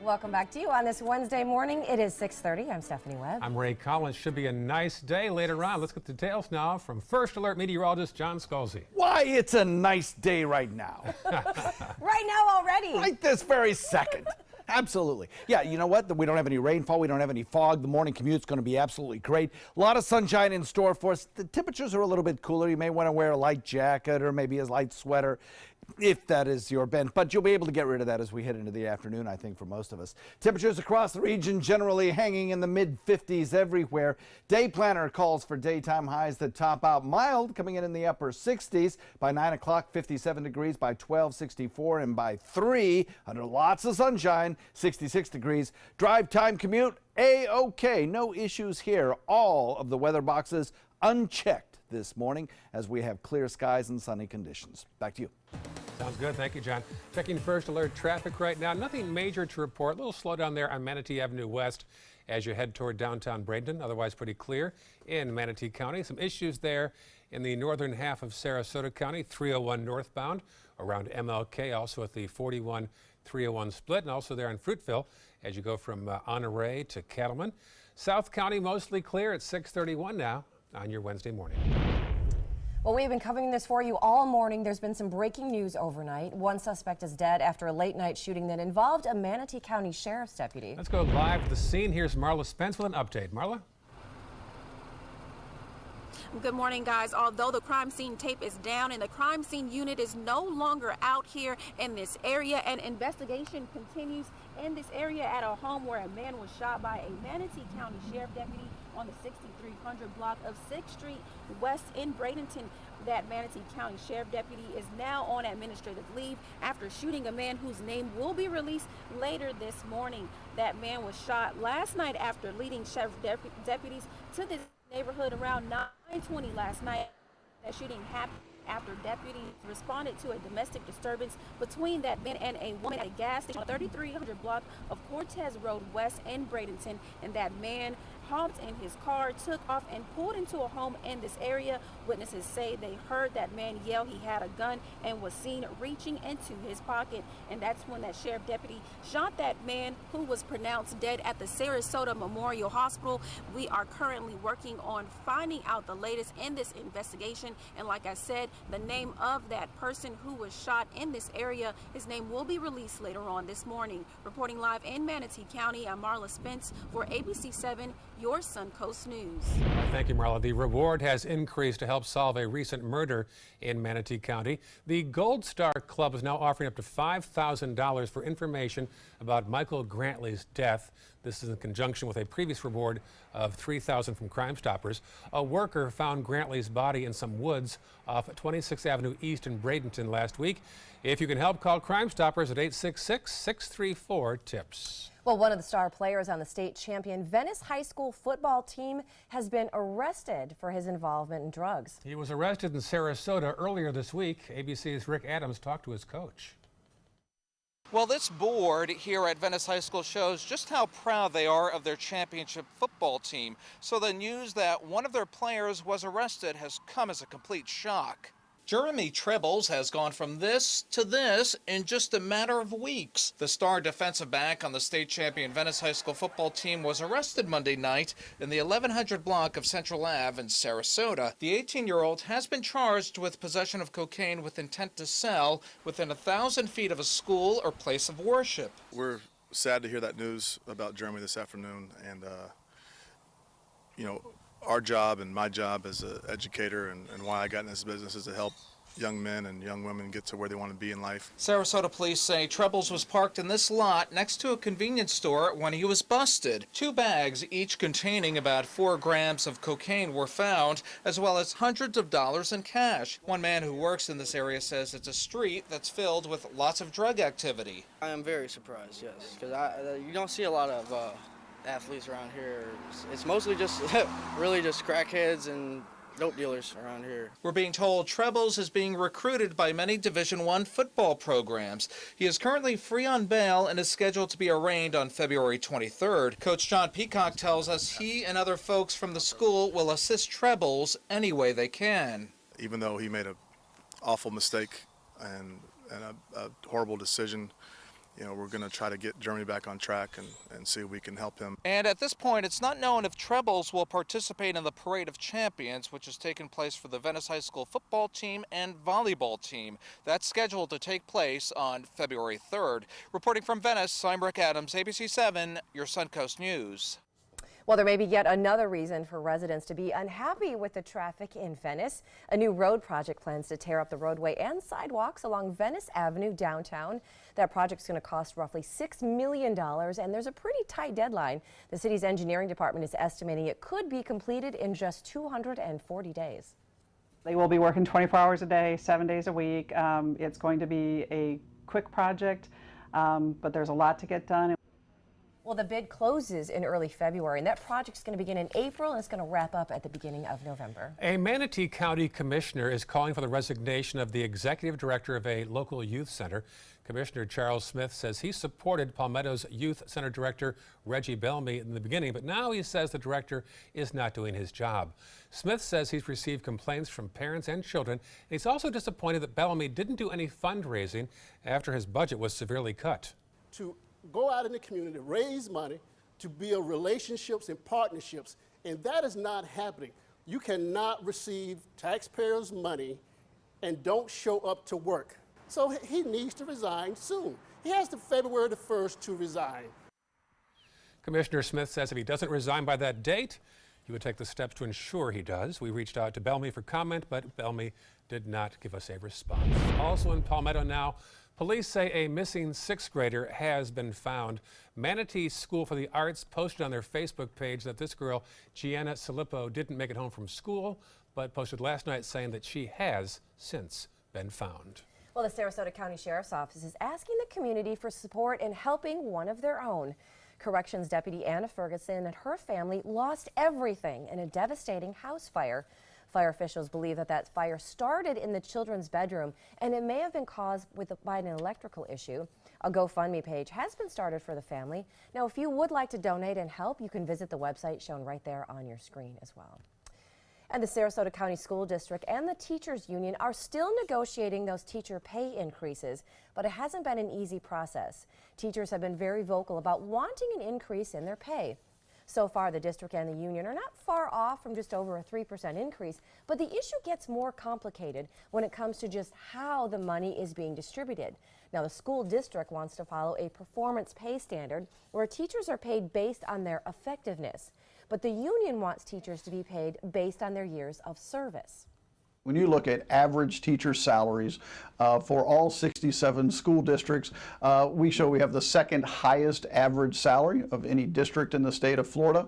Speaker 3: Welcome back to you on this Wednesday morning. It is 6:30. I'm Stephanie Webb.
Speaker 2: I'm Ray Collins. Should be a nice day later on. Let's get the details now from First Alert meteorologist John Scalzi.
Speaker 4: Why, it's a nice day right now.
Speaker 3: Right now already.
Speaker 4: Right this very second. Absolutely. Yeah, you know what? We don't have any rainfall. We don't have any fog. The morning commute's going to be absolutely great. A lot of sunshine in store for us. The temperatures are a little bit cooler. You may want to wear a light jacket or maybe a light sweater, if that is your bent, but you'll be able to get rid of that as we head into the afternoon, I think, for most of us. Temperatures across the region generally hanging in the mid-50s everywhere. Day planner calls for daytime highs that top out mild, coming in the upper 60s. By 9 o'clock, 57 degrees. By 12, 64. And by 3, under lots of sunshine, 66 degrees. Drive time commute, A-OK. No issues here. All of the weather boxes unchecked this morning as we have clear skies and sunny conditions. Back to you.
Speaker 2: Sounds good. Thank you, John. Checking First Alert traffic right now. Nothing major to report. A little slowdown there on Manatee Avenue West as you head toward downtown Bradenton. Otherwise pretty clear in Manatee County. Some issues there in the northern half of Sarasota County, 301 northbound around MLK, also at the 41-301 split, and also there in Fruitville as you go from Honore to Cattleman. South County mostly clear at 6:31 now on your Wednesday morning.
Speaker 3: Well, we've been covering this for you all morning. There's been some breaking news overnight. One suspect is dead after a late night shooting that involved a Manatee County Sheriff's deputy.
Speaker 2: Let's go live to the scene. Here's Marla Spence with an update. Marla?
Speaker 5: Good morning, guys. Although the crime scene tape is down and the crime scene unit is no longer out here in this area, an investigation continues in this area at a home where a man was shot by a Manatee County Sheriff deputy on the 6300 block of 6th Street West in Bradenton. That Manatee County Sheriff deputy is now on administrative leave after shooting a man whose name will be released later this morning. That man was shot last night after leading sheriff deputies to this neighborhood around 9:20 last night. That shooting happened after deputies responded to a domestic disturbance between that man and a woman at a gas station on 3300 block of Cortez Road West in Bradenton, and that man hopped in his car, took off, and pulled into a home in this area. Witnesses say they heard that man yell he had a gun and was seen reaching into his pocket, and that's when that sheriff deputy shot that man, who was pronounced dead at the Sarasota Memorial Hospital. We are currently working on finding out the latest in this investigation, and like I said, the name of that person who was shot in this area, his name will be released later on this morning. Reporting live in Manatee County, I'm Marla Spence for ABC7, your Suncoast News.
Speaker 2: Thank you, Marla. The reward has increased to help solve a recent murder in Manatee County. The Gold Star Club is now offering up to $5,000 for information about Michael Grantley's death. This is in conjunction with a previous reward of $3,000 from Crime Stoppers. A worker found Grantley's body in some woods off 26th Avenue East in Bradenton last week. If you can help, call Crime Stoppers at 866-634-TIPS.
Speaker 3: Well, one of the star players on the state champion Venice High School football team has been arrested for his involvement in drugs.
Speaker 2: He was arrested in Sarasota earlier this week. ABC's Rick Adams talked to his coach.
Speaker 12: Well, this board here at Venice High School shows just how proud they are of their championship football team. So the news that one of their players was arrested has come as a complete shock. Jeremy Trebles has gone from this to this in just a matter of weeks. The star defensive back on the state champion Venice High School football team was arrested Monday night in the 1100 block of Central Ave in Sarasota. The 18-year-old has been charged with possession of cocaine with intent to sell within 1,000 feet of a school or place of worship.
Speaker 18: We're sad to hear that news about Jeremy this afternoon, and you know, our job and my job as an educator and why I got in this business is to help young men and young women get to where they want to be in life.
Speaker 12: Sarasota police say Trebles was parked in this lot next to a convenience store when he was busted. 2 bags, each containing about 4 grams of cocaine, were found, as well as hundreds of dollars in cash. One man who works in this area says it's a street that's filled with lots of drug activity.
Speaker 19: I am very surprised, yes, because you don't see a lot of athletes around here. It's mostly just really just crackheads and dope dealers around here.
Speaker 12: We're being told Trebles is being recruited by many Division I football programs. He is currently free on bail and is scheduled to be arraigned on February 23rd. Coach John Peacock tells us he and other folks from the school will assist Trebles any way they can.
Speaker 18: Even though he made an awful mistake and a horrible decision, you know, we're going to try to get Jeremy back on track and see if we can help him.
Speaker 12: And at this point, it's not known if Trebles will participate in the Parade of Champions, which has taken place for the Venice High School football team and volleyball team. That's scheduled to take place on February 3rd. Reporting from Venice, I'm Rick Adams, ABC 7, your Suncoast News.
Speaker 3: Well, there may be yet another reason for residents to be unhappy with the traffic in Venice. A new road project plans to tear up the roadway and sidewalks along Venice Avenue downtown. That project's going to cost roughly $6 million, and there's a pretty tight deadline. The city's engineering department is estimating it could be completed in just 240 days.
Speaker 6: They will be working 24 hours a day, 7 days a week. It's going to be a quick project, but there's a lot to get done.
Speaker 3: Well, the bid closes in early February, and that project's going to begin in April, and it's going to wrap up at the beginning of November.
Speaker 2: A Manatee County commissioner is calling for the resignation of the executive director of a local youth center. Commissioner Charles Smith says he supported Palmetto's youth center director, Reggie Bellamy, in the beginning, but now he says the director is not doing his job. Smith says he's received complaints from parents and children, and he's also disappointed that Bellamy didn't do any fundraising after his budget was severely cut.
Speaker 7: To go out in the community, raise money, to build relationships and partnerships, and that is not happening. You cannot receive taxpayers' money and don't show up to work. So he needs to resign soon. He has to February the 1st to resign.
Speaker 2: Commissioner Smith says if he doesn't resign by that date, he would take the steps to ensure he does. We reached out to Bellamy for comment, but Bellamy did not give us a response. Also in Palmetto now, police say a missing 6th grader has been found. Manatee School for the Arts posted on their Facebook page that this girl, Gianna Silippo, didn't make it home from school, but posted last night saying that she has since been found.
Speaker 3: Well, the Sarasota County Sheriff's Office is asking the community for support in helping one of their own. Corrections Deputy Anna Ferguson and her family lost everything in a devastating house fire. Fire officials believe that fire started in the children's bedroom, and it may have been caused by an electrical issue. A GoFundMe page has been started for the family. Now, if you would like to donate and help, you can visit the website shown right there on your screen as well. And the Sarasota County School District and the Teachers Union are still negotiating those teacher pay increases, but it hasn't been an easy process. Teachers have been very vocal about wanting an increase in their pay. So far, the district and the union are not far off from just over a 3% increase, but the issue gets more complicated when it comes to just how the money is being distributed. Now, the school district wants to follow a performance pay standard where teachers are paid based on their effectiveness, but the union wants teachers to be paid based on their years of service.
Speaker 8: When you look at average teacher salaries for all 67 school districts, we show we have the 2nd highest average salary of any district in the state of Florida.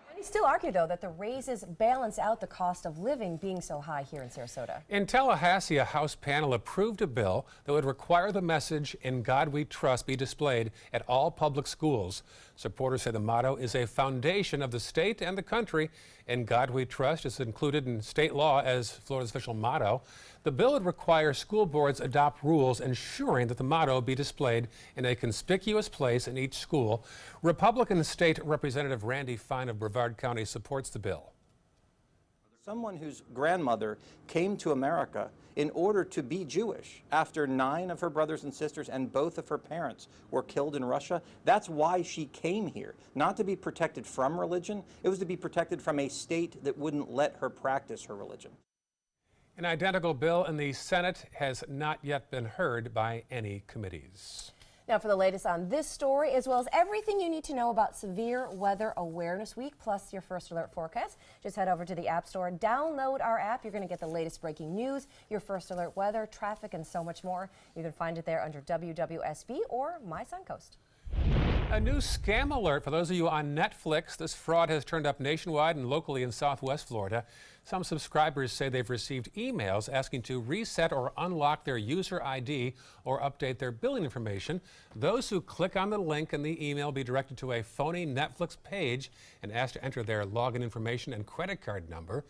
Speaker 3: Many still argue, though, that the raises balance out the cost of living being so high here in Sarasota.
Speaker 2: In Tallahassee, a House panel approved a bill that would require the message "In God We Trust" be displayed at all public schools. Supporters say the motto is a foundation of the state and the country. "In God We Trust" is included in state law as Florida's official motto. The bill would require school boards adopt rules ensuring that the motto be displayed in a conspicuous place in each school. Republican State Representative Randy Fine of Brevard County supports the bill.
Speaker 9: Someone whose grandmother came to America in order to be Jewish after 9 of her brothers and sisters and both of her parents were killed in Russia. That's why she came here, not to be protected from religion. It was to be protected from a state that wouldn't let her practice her religion.
Speaker 2: An identical bill in the Senate has not yet been heard by any committees.
Speaker 3: Now, for the latest on this story, as well as everything you need to know about Severe Weather Awareness Week, plus your first alert forecast, just head over to the App Store, download our app. You're going to get the latest breaking news, your first alert weather, traffic, and so much more. You can find it there under WWSB or My Suncoast.
Speaker 2: A new scam alert for those of you on Netflix. This fraud has turned up nationwide and locally in Southwest Florida. Some subscribers say they've received emails asking to reset or unlock their user ID or update their billing information. Those who click on the link in the email will be directed to a phony Netflix page and asked to enter their login information and credit card number.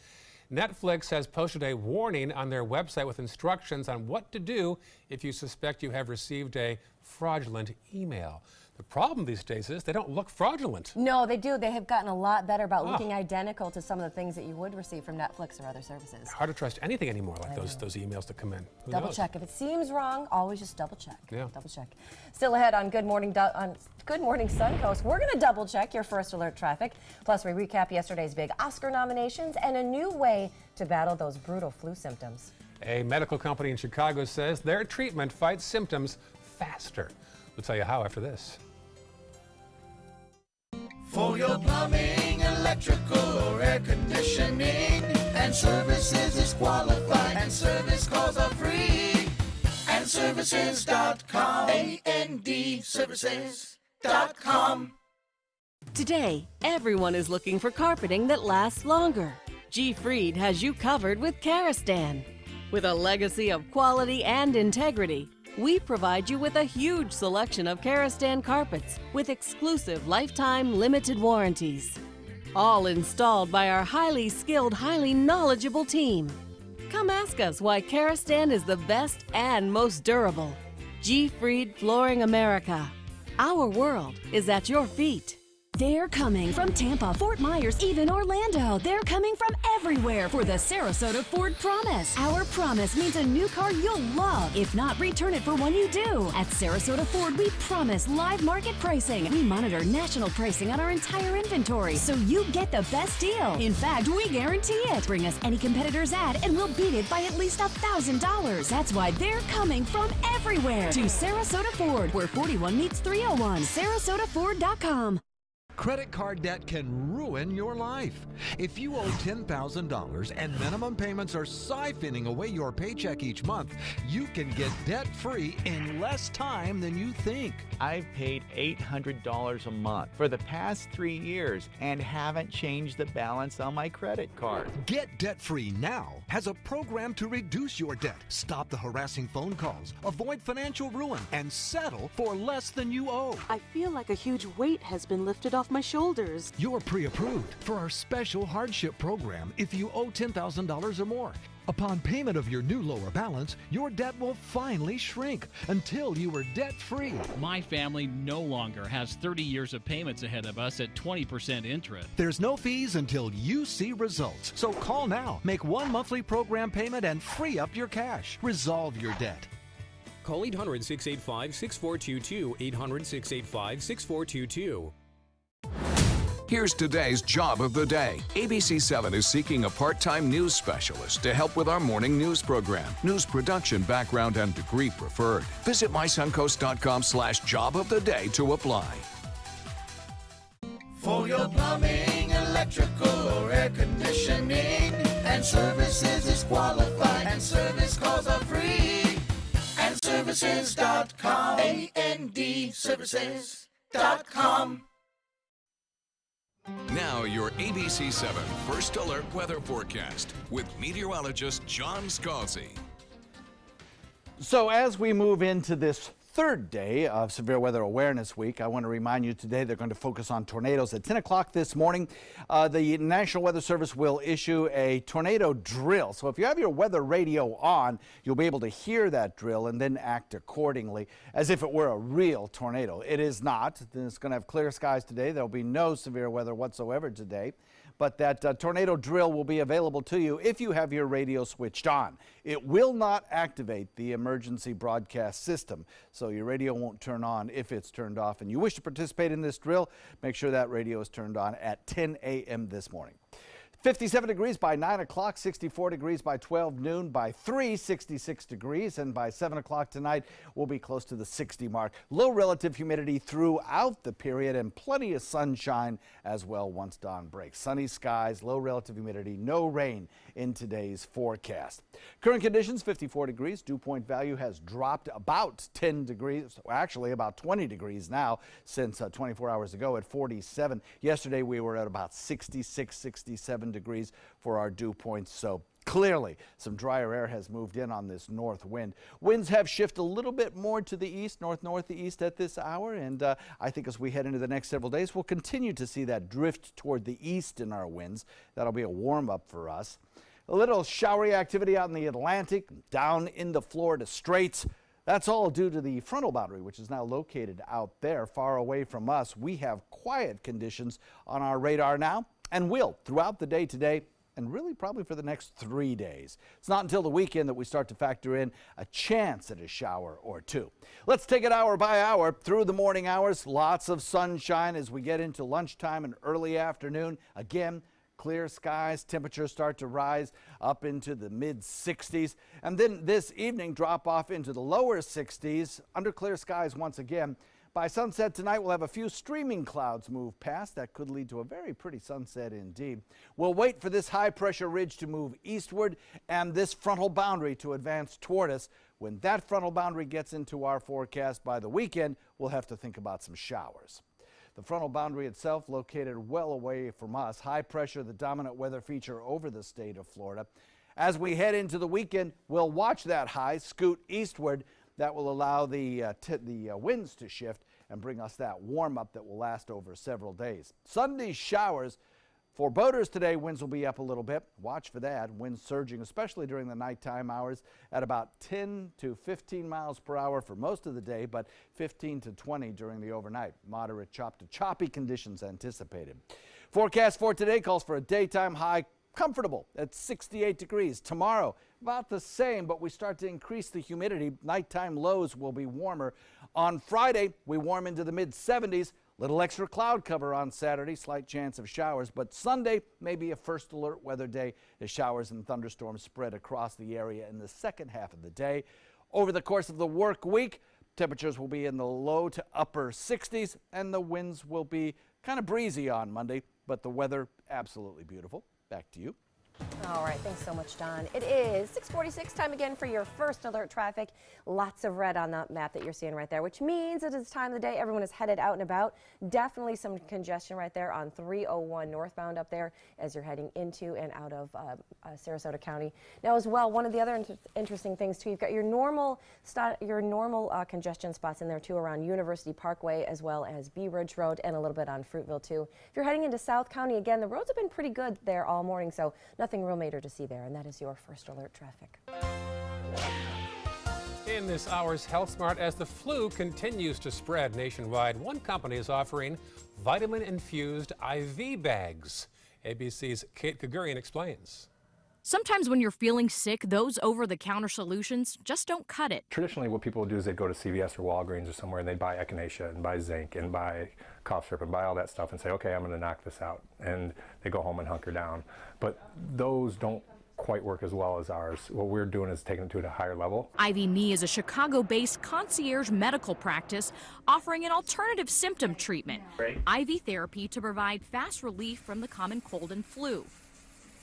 Speaker 2: Netflix has posted a warning on their website with instructions on what to do if you suspect you have received a fraudulent email. The problem these days is they don't look fraudulent.
Speaker 3: No, they do. They have gotten a lot better about looking identical to some of the things that you would receive from Netflix or other services.
Speaker 2: Hard to trust anything anymore, like those emails that come in. Who
Speaker 3: Double
Speaker 2: knows?
Speaker 3: check. If it seems wrong, always just double check.
Speaker 2: Yeah.
Speaker 3: Double check. Still ahead on Good Morning Suncoast, we're going to double check your first alert traffic. Plus, we recap yesterday's big Oscar nominations and a new way to battle those brutal flu symptoms.
Speaker 2: A medical company in Chicago says their treatment fights symptoms faster. We'll tell you how after this.
Speaker 10: For your plumbing, electrical, or air conditioning, and services is qualified, and service calls are free. And services.com, A-N-D, services.com.
Speaker 11: Today, everyone is looking for carpeting that lasts longer. G. Fried has you covered with Karastan. With a legacy of quality and integrity, we provide you with a huge selection of Karastan carpets with exclusive lifetime limited warranties. All installed by our highly skilled, highly knowledgeable team. Come ask us why Karastan is the best and most durable. G. Fried Flooring America. Our world is at your feet.
Speaker 14: They're coming from Tampa, Fort Myers, even Orlando. They're coming from everywhere for the Sarasota Ford Promise. Our promise means a new car you'll love. If not, return it for one you do. At Sarasota Ford, we promise live market pricing. We monitor national pricing on our entire inventory, so you get the best deal. In fact, we guarantee it. Bring us any competitor's ad, and we'll beat it by at least $1,000. That's why they're coming from everywhere to Sarasota Ford, where 41 meets 301. SarasotaFord.com.
Speaker 15: Credit card debt can ruin your life. If you owe $10,000 and minimum payments are siphoning away your paycheck each month, you can get debt-free in less time than you think.
Speaker 16: I've paid $800 a month for the past 3 years and haven't changed the balance on my credit card.
Speaker 15: Get debt-free now has a program to reduce your debt, stop the harassing phone calls, avoid financial ruin, and settle for less than you owe.
Speaker 20: I feel like a huge weight has been lifted off my shoulders.
Speaker 15: You're pre-approved for our special hardship program if you owe $10,000 or more. Upon payment of your new lower balance, your debt will finally shrink until you are debt-free.
Speaker 21: My family no longer has 30 years of payments ahead of us at 20% interest.
Speaker 15: There's no fees until you see results. So call now, make one monthly program payment, and free up your cash. Resolve your debt.
Speaker 28: Call 800-685-6422, 800-685-6422.
Speaker 1: Here's today's Job of the Day. ABC 7 is seeking a part-time news specialist to help with our morning news program. News production background and degree preferred. Visit mysuncoast.com/job of the day to apply.
Speaker 10: For your plumbing, electrical, or air conditioning, and services is qualified, and service calls are free. And services.com, A-N-D, services.com.
Speaker 1: Now your ABC 7 First Alert Weather Forecast with meteorologist John Scalzi.
Speaker 4: So as we move into this third day of Severe Weather Awareness Week, I want to remind you today they're going to focus on tornadoes. At 10 o'clock this morning, the National Weather Service will issue a tornado drill. So if you have your weather radio on, you'll be able to hear that drill and then act accordingly as if it were a real tornado. It is not. It's going to have clear skies today. There will be no severe weather whatsoever today. But that tornado drill will be available to you if you have your radio switched on. It will not activate the emergency broadcast system, so your radio won't turn on if it's turned off. And you wish to participate in this drill, make sure that radio is turned on at 10 a.m. this morning. 57 degrees by 9 o'clock, 64 degrees by 12 noon, by 3, 66 degrees, and by 7 o'clock tonight, we'll be close to the 60 mark. Low relative humidity throughout the period and plenty of sunshine as well once dawn breaks. Sunny skies, low relative humidity, no rain in today's forecast. Current conditions, 54 degrees. Dew point value has dropped about 10 degrees, actually about 20 degrees now since 24 hours ago at 47. Yesterday we were at about 66, 67 degrees for our dew points. So clearly some drier air has moved in on this north wind. Winds have shifted a little bit more to the east, northeast at this hour, and I think as we head into the next several days, we'll continue to see that drift toward the east in our winds. That'll be a warm up for us. A little showery activity out in the Atlantic, down in the Florida Straits. That's all due to the frontal boundary, which is now located out there far away from us. We have quiet conditions on our radar now and will throughout the day today, and really probably for the next 3 days. It's not until the weekend that we start to factor in a chance at a shower or two. Let's take it hour by hour through the morning hours. Lots of sunshine as we get into lunchtime and early afternoon. Again, clear skies, temperatures start to rise up into the mid-60s, and then this evening drop off into the lower 60s under clear skies once again. By sunset tonight, we'll have a few streaming clouds move past. That could lead to a very pretty sunset indeed. We'll wait for this high-pressure ridge to move eastward and this frontal boundary to advance toward us. When that frontal boundary gets into our forecast by the weekend, we'll have to think about some showers. The frontal boundary itself located well away from us. High pressure, the dominant weather feature over the state of Florida. As we head into the weekend, we'll watch that high scoot eastward. That will allow the winds to shift and bring us that warm up that will last over several days. Sunday's showers for boaters today, winds will be up a little bit. Watch for that. Winds surging, especially during the nighttime hours, at about 10 to 15 miles per hour for most of the day, but 15 to 20 during the overnight. Moderate choppy conditions anticipated. Forecast for today calls for a daytime high comfortable at 68 degrees. Tomorrow, about the same, but we start to increase the humidity. Nighttime lows will be warmer. On Friday, we warm into the mid-70s. Little extra cloud cover on Saturday, slight chance of showers, but Sunday may be a first alert weather day as showers and thunderstorms spread across the area in the second half of the day. Over the course of the work week, temperatures will be in the low to upper 60s, and the winds will be kind of breezy on Monday, but the weather absolutely beautiful. Back to you.
Speaker 3: All right, thanks so much, Don. It is 6:46, time again for your first alert traffic. Lots of red on that map that you're seeing right there, which means it is time of the day. Everyone is headed out and about. Definitely some congestion right there on 301 northbound up there as you're heading into and out of Sarasota County. Now, as well, one of the other interesting things too, you've got your normal congestion spots in there too around University Parkway as well as Bee Ridge Road and a little bit on Fruitville too. If you're heading into South County, again, the roads have been pretty good there all morning, so nothing real major to see there, and that is your first alert traffic.
Speaker 2: In this hour's Health Smart, as the flu continues to spread nationwide, one company is offering vitamin-infused IV bags. ABC's Kate Kagurian explains.
Speaker 13: Sometimes when you're feeling sick, those over-the-counter solutions just don't cut it.
Speaker 17: Traditionally, what people would do is they'd go to CVS or Walgreens or somewhere and they'd buy echinacea and buy zinc and buy cough syrup and buy all that stuff and say, okay, I'm going to knock this out. And they go home and hunker down. But those don't quite work as well as ours. What we're doing is taking it to a higher level.
Speaker 13: IV-Me is a Chicago-based concierge medical practice offering an alternative symptom treatment, IV therapy to provide fast relief from the common cold and flu.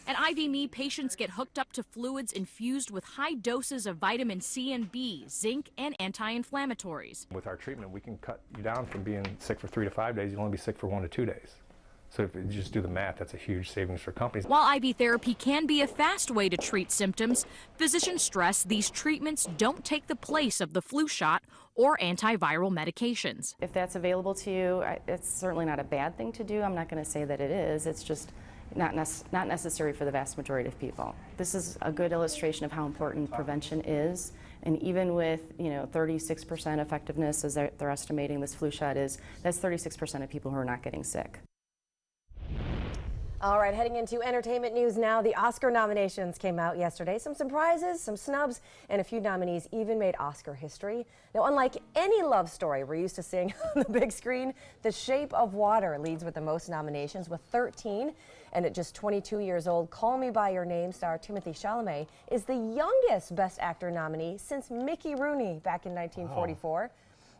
Speaker 13: At IV-Me, patients get hooked up to fluids infused with high doses of vitamin C and B, zinc, and anti-inflammatories.
Speaker 17: With our treatment, we can cut you down from being sick for 3 to 5 days. You'll only be sick for 1 to 2 days. So if you just do the math, that's a huge savings for companies.
Speaker 13: While IV therapy can be a fast way to treat symptoms, physicians stress these treatments don't take the place of the flu shot or antiviral medications.
Speaker 22: If that's available to you, it's certainly not a bad thing to do. I'm not going to say that it is. It's just not necessary for the vast majority of people. This is a good illustration of how important prevention is. And even with 36% effectiveness, as they're estimating this flu shot is, that's 36% of people who are not getting sick.
Speaker 3: All right, heading into entertainment news now. The Oscar nominations came out yesterday. Some surprises, some snubs, and a few nominees even made Oscar history. Now, unlike any love story we're used to seeing on the big screen, The Shape of Water leads with the most nominations with 13. And at just 22 years old, Call Me By Your Name star Timothée Chalamet is the youngest Best Actor nominee since Mickey Rooney back in 1944.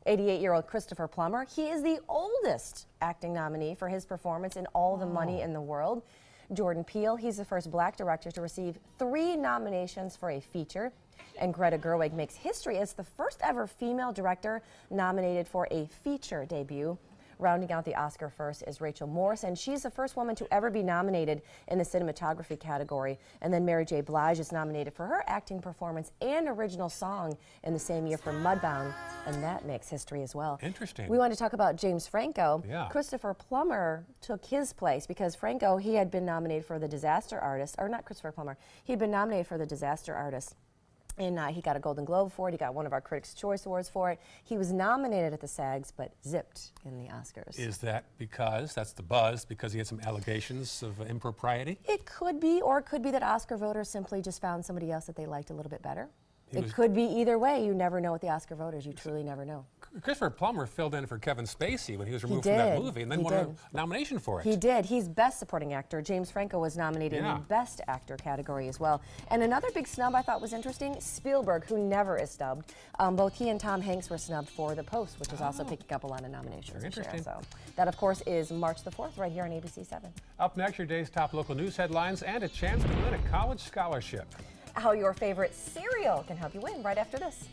Speaker 3: 88-year-old Christopher Plummer, he is the oldest acting nominee for his performance in All the Money in the World. Jordan Peele, he's the first black director to receive 3 nominations for a feature. And Greta Gerwig makes history as the first ever female director nominated for a feature debut. Rounding out the Oscar first is Rachel Morris, and she's the first woman to ever be nominated in the cinematography category. And then Mary J. Blige is nominated for her acting performance and original song in the same year for Mudbound, and that makes history as well.
Speaker 2: Interesting.
Speaker 3: We want to talk about James Franco.
Speaker 2: Yeah.
Speaker 3: Christopher Plummer took his place because Franco, he had been nominated for the Disaster Artist, or not Christopher Plummer, he'd been nominated for the Disaster Artist. And he got a Golden Globe for it. He got one of our Critics' Choice Awards for it. He was nominated at the SAGs, but zipped in the Oscars.
Speaker 2: Is that because, that's the buzz, because he had some allegations of impropriety?
Speaker 3: It could be, or it could be that Oscar voters simply just found somebody else that they liked a little bit better. It could be either way. You never know with the Oscar voters. You truly never know.
Speaker 2: Christopher Plummer filled in for Kevin Spacey when he was removed from that movie and then won a nomination for it.
Speaker 3: He did. He's Best Supporting Actor. James Franco was nominated in the Best Actor category as well. And another big snub I thought was interesting, Spielberg, who never is snubbed. Both he and Tom Hanks were snubbed for The Post, which is also picking up a lot of nominations this year. So that, of course, is March the 4th right here on ABC 7.
Speaker 2: Up next, your day's top local news headlines and a chance to win a college scholarship.
Speaker 3: How your favorite cereal can help you win right after this.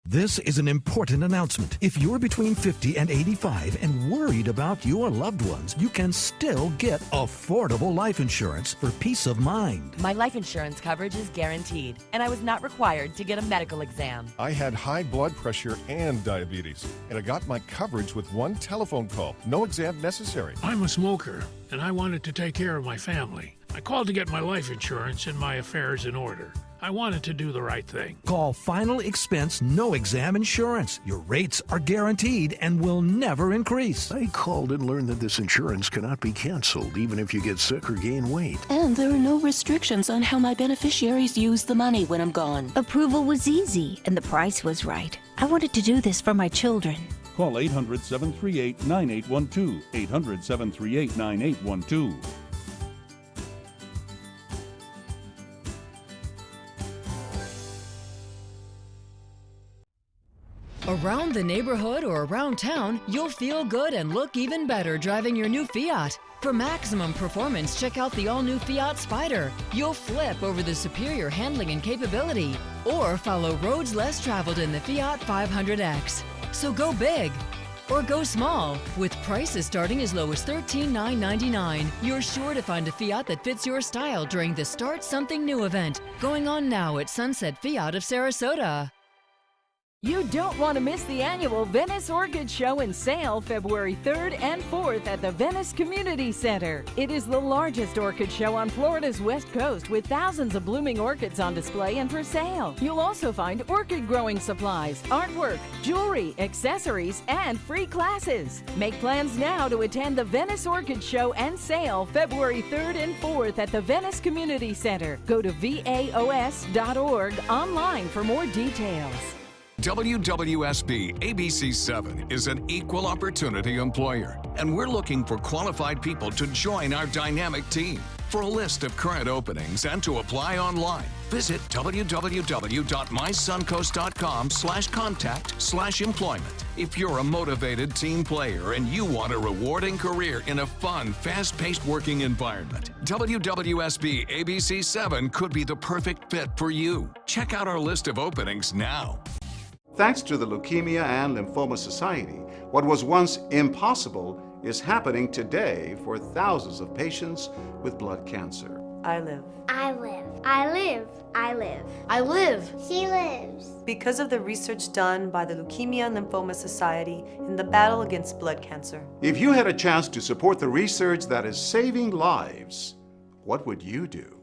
Speaker 5: This is an important announcement. If you're between 50 and 85 and worried about your loved ones, you can still get affordable life insurance for peace of mind.
Speaker 18: My life insurance coverage is guaranteed, and I was not required to get a medical exam.
Speaker 19: I had high blood pressure and diabetes, and I got my coverage with one telephone call. No exam necessary.
Speaker 23: I'm a smoker, and I wanted to take care of my family. I called to get my life insurance and my affairs in order. I wanted to do the right thing.
Speaker 5: Call Final Expense No Exam Insurance. Your rates are guaranteed and will never increase.
Speaker 24: I called and learned that this insurance cannot be canceled even if you get sick or gain weight.
Speaker 25: And there are no restrictions on how my beneficiaries use the money when I'm gone.
Speaker 26: Approval was easy and the price was right. I wanted to do this for my children.
Speaker 27: Call 800-738-9812. 800-738-9812.
Speaker 29: Around the neighborhood or around town, you'll feel good and look even better driving your new Fiat. For maximum performance, check out the all-new Fiat Spider. You'll flip over the superior handling and capability. Or follow roads less traveled in the Fiat 500X. So go big or go small. With prices starting as low as $13,999, you're sure to find a Fiat that fits your style during the Start Something New event, going on now at Sunset Fiat of Sarasota.
Speaker 30: You don't want to miss the annual Venice Orchid Show and Sale February 3rd and 4th at the Venice Community Center. It is the largest orchid show on Florida's West Coast with thousands of blooming orchids on display and for sale. You'll also find orchid growing supplies, artwork, jewelry, accessories, and free classes. Make plans now to attend the Venice Orchid Show and Sale February 3rd and 4th at the Venice Community Center. Go to vaos.org online for more details.
Speaker 1: WWSB ABC 7 is an equal opportunity employer, and we're looking for qualified people to join our dynamic team. For a list of current openings and to apply online, visit www.mysuncoast.com/contact/employment. If you're a motivated team player and you want a rewarding career in a fun, fast-paced working environment, WWSB ABC 7 could be the perfect fit for you. Check out our list of openings now.
Speaker 31: Thanks to the Leukemia and Lymphoma Society, what was once impossible is happening today for thousands of patients with blood cancer.
Speaker 32: I live.
Speaker 33: I live. I live. I live.
Speaker 32: I live.
Speaker 33: She lives.
Speaker 32: Because of the research done by the Leukemia and Lymphoma Society in the battle against blood cancer.
Speaker 31: If you had a chance to support the research that is saving lives, what would you do?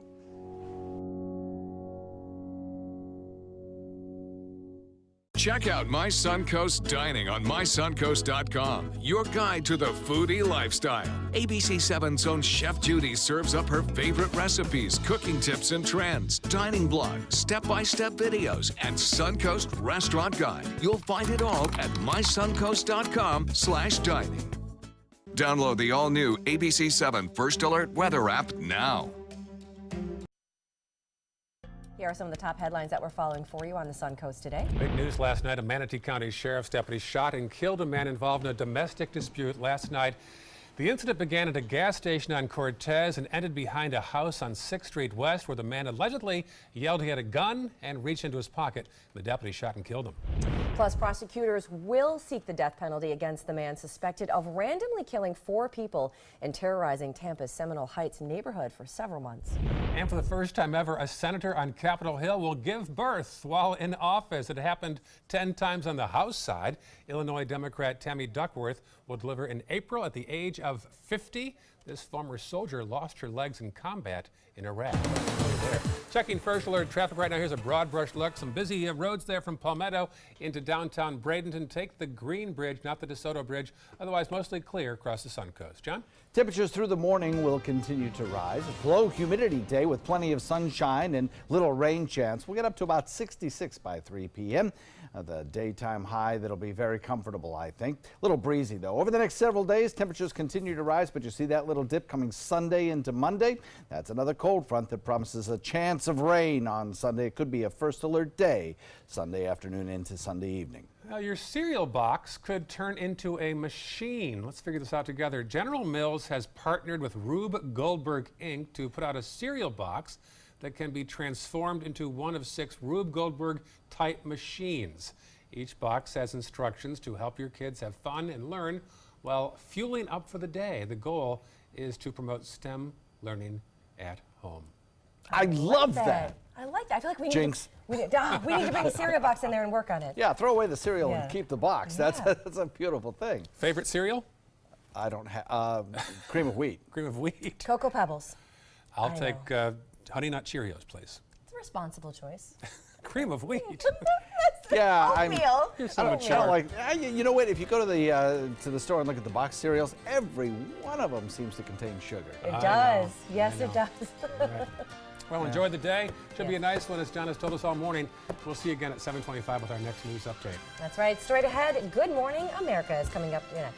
Speaker 1: Check out My Suncoast Dining on mysuncoast.com, your guide to the foodie lifestyle. ABC 7's own Chef Judy serves up her favorite recipes, cooking tips and trends, dining blogs, step-by-step videos, and Suncoast Restaurant Guide. You'll find it all at mysuncoast.com/dining. Download the all-new ABC 7 First Alert Weather app now.
Speaker 3: Here are some of the top headlines that we're following for you on the Suncoast today.
Speaker 2: Big news last night. A Manatee County Sheriff's deputy shot and killed a man involved in a domestic dispute last night. The incident began at a gas station on Cortez and ended behind a house on 6th Street West, where the man allegedly yelled he had a gun and reached into his pocket. The deputy shot and killed him.
Speaker 3: Plus, prosecutors will seek the death penalty against the man suspected of randomly killing 4 people and terrorizing Tampa's Seminole Heights neighborhood for several months.
Speaker 2: And for the first time ever, a senator on Capitol Hill will give birth while in office. It happened 10 times on the House side. Illinois Democrat Tammy Duckworth will deliver in April at the age of 50. This former soldier lost her legs in combat in Iraq. Checking first alert traffic right now. Here's a broad brush look. Some busy roads there from Palmetto into downtown Bradenton. Take the Green Bridge, not the DeSoto Bridge. Otherwise, mostly clear across the Suncoast. John?
Speaker 4: Temperatures through the morning will continue to rise. A low humidity day with plenty of sunshine and little rain chance. We'll get up to about 66 by 3 p.m. The daytime high that'll be very comfortable, I think. A little breezy, though. Over the next several days, temperatures continue to rise, but you see that little dip coming Sunday into Monday. That's another cold front that promises a chance of rain on Sunday. It could be a first alert day Sunday afternoon into Sunday evening.
Speaker 2: Now, your cereal box could turn into a machine. Let's figure this out together. General Mills has partnered with Rube Goldberg, Inc. to put out a cereal box that can be transformed into one of 6 Rube Goldberg type machines. Each box has instructions to help your kids have fun and learn while fueling up for the day. The goal is to promote STEM learning at home.
Speaker 4: I love that.
Speaker 3: I like that. I feel like we need,
Speaker 4: Jinx.
Speaker 3: we need to bring a cereal box in there and work on it.
Speaker 4: Yeah, throw away the cereal and keep the box. That's a beautiful thing.
Speaker 2: Favorite cereal?
Speaker 4: I don't have cream of wheat.
Speaker 2: Cream of wheat.
Speaker 3: Cocoa Pebbles.
Speaker 2: I'll take Honey Nut Cheerios, please.
Speaker 3: It's a responsible choice.
Speaker 2: Cream of wheat.
Speaker 4: Yeah,
Speaker 3: oatmeal.
Speaker 2: You're so mature.
Speaker 4: Like, you know what? If you go to the store and look at the box cereals, every one of them seems to contain sugar.
Speaker 3: It does. Yes, it does.
Speaker 2: Right. Well, enjoy the day. Should be a nice one, as John has told us all morning. We'll see you again at 7:25 with our next news update.
Speaker 3: That's right. Straight ahead, Good Morning America is coming up next.